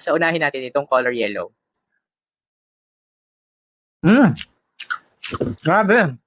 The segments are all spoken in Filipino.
So, unahin natin itong color yellow. Grabe.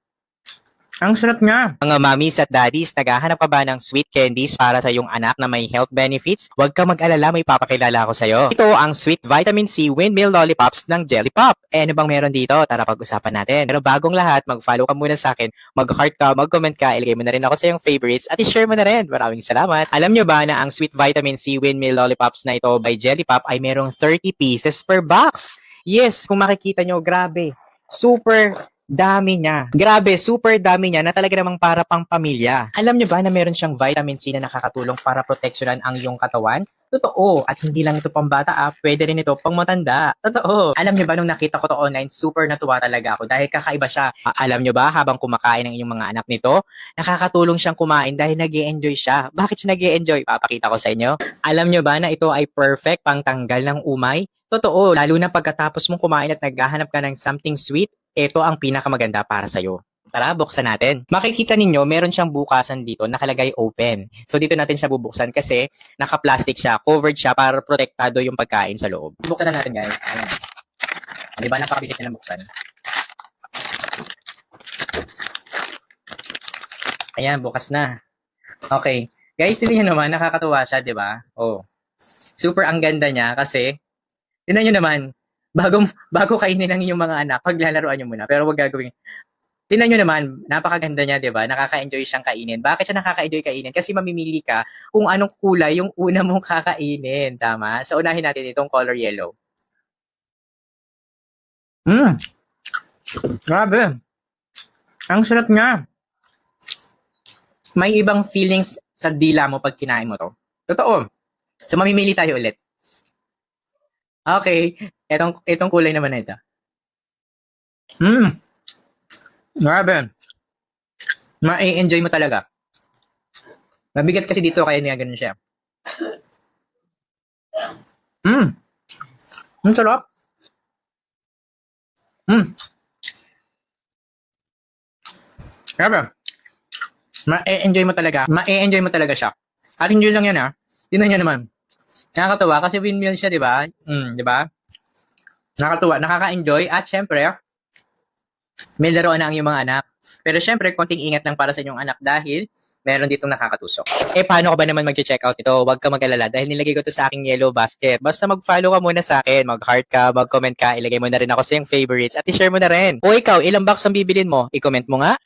Ang sarap niya. Mga mommies at daddies, naghahanap ka ba ng sweet candies para sa iyong anak na may health benefits? Huwag ka mag-alala, may papakilala ako sa'yo. Ito ang Sweet Vitamin C Windmill Lollipops ng Jelly Pop. Eh, ano bang meron dito? Tara pag-usapan natin. Pero bagong lahat, mag-follow ka muna sa akin, mag-heart ka, mag-comment ka, ilagay mo na rin ako sa iyong favorites at i-share mo na rin. Maraming salamat. Alam nyo ba na ang Sweet Vitamin C Windmill Lollipops na ito by Jelly Pop ay merong 30 pieces per box? Yes, kung makikita nyo, grabe. Super dami niya. Grabe, super dami niya na talaga namang para pang pamilya. Alam niyo ba na meron siyang vitamin C na nakakatulong para proteksyonan ang iyong katawan? Totoo. At hindi lang ito pang bata, pwede rin ito pang matanda. Totoo. Alam niyo ba nung nakita ko to online, super natuwa talaga ako dahil kakaiba siya. Alam niyo ba habang kumakain ng inyong mga anak nito, nakakatulong siyang kumain dahil nag-e-enjoy siya. Bakit siya nag-e-enjoy? Papakita ko sa inyo. Alam niyo ba na ito ay perfect pang tanggal ng umay? Totoo, lalo na pagkatapos mong kumain at naghahanap ka ng something sweet, ito ang pinakamaganda para sa'yo. Tara, buksan natin. Makikita ninyo, meron siyang bukasan dito, nakalagay open. So dito natin siya bubuksan kasi naka-plastic siya, covered siya para protektado yung pagkain sa loob. Buksan na natin guys. Ayan. Di ba napakabilis nilang buksan? Ayan, bukas na. Okay. Guys, hindi nyo naman, nakakatuwa siya, di ba? Oh. Super ang ganda niya kasi tingnan nyo naman, bago kainin ng inyong mga anak, paglalaruan nyo muna. Pero wag gagawin. Tingnan nyo naman, napakaganda niya, di ba? Nakaka-enjoy siyang kainin. Bakit siya nakaka-enjoy kainin? Kasi mamimili ka kung anong kulay yung una mong kakainin. Tama? So, unahin natin itong color yellow. Grabe. Ang sarap niya. May ibang feelings sa dila mo pag kinain mo to. Totoo. So, mamimili tayo ulit. Okay. Itong kulay naman na ito. Grabe. Ma-enjoy mo talaga. Mabigat kasi dito kaya niya ganun siya. Ang sarap. Grabe. Ma-enjoy mo talaga. Ma-enjoy mo talaga siya. At hindi lang yan Tingnan niya naman. Nakakatuwa kasi windmill siya, di ba? Di ba? Nakakatuwa, nakaka-enjoy at syempre, may laruan na ang iyong mga anak. Pero syempre, konting ingat lang para sa inyong anak dahil meron ditong nakakatusok. Eh, paano ka ba naman mag-check out ito? Huwag ka mag-alala dahil nilagay ko to sa aking yellow basket. Basta mag-follow ka muna sa akin, mag-heart ka, mag-comment ka, ilagay mo na rin ako sa iyong favorites at i-share mo na rin. O ikaw, ilang box ang bibilin mo? I-comment mo nga.